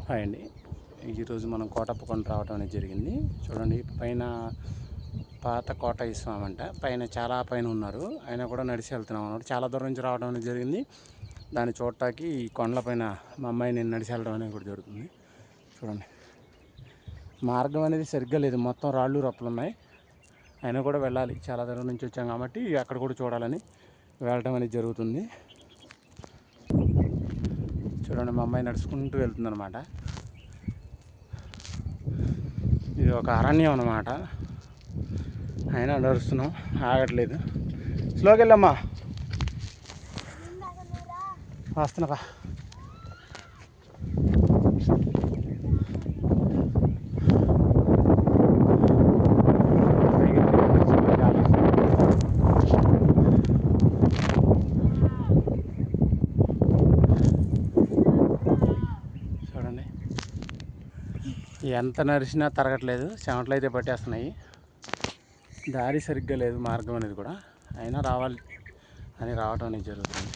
Hi అండి. ఈరోజు మనం కోటప్పకొండ రావడం అనేది జరిగింది. చూడండి, పైన పాత కోట ఇస్తామంట. పైన చాలా పైన ఉన్నారు, అయినా కూడా నడిచి వెళ్తున్నాం అన్నమాట. చాలా దూరం నుంచి రావడం అనేది జరిగింది. దాన్ని చూడటానికి ఈ కొండల పైన మా అమ్మాయి నేను నడిచి వెళ్ళడం అనేది కూడా జరుగుతుంది. చూడండి, మార్గం అనేది సరిగ్గా లేదు, మొత్తం రాళ్ళు రప్పలు ఉన్నాయి. అయినా కూడా వెళ్ళాలి, చాలా దూరం నుంచి వచ్చాం కాబట్టి అక్కడ కూడా చూడాలని వెళ్ళడం అనేది జరుగుతుంది. చూడండి, మా అమ్మాయి నడుచుకుంటూ వెళ్తుంది అనమాట. ఇది ఒక అరణ్యం అన్నమాట, అయినా నడుస్తున్నాం, ఆగట్లేదు. స్లోకి వెళ్ళమ్మా, వస్తున్నా. చూడండి, ఎంత నడిచినా తరగట్లేదు, చెమటలు అయితే పట్టేస్తున్నాయి. దారి సరిగ్గా లేదు, మార్గం అనేది కూడా. అయినా రావాలి అని రావడం అనేది జరుగుతుంది.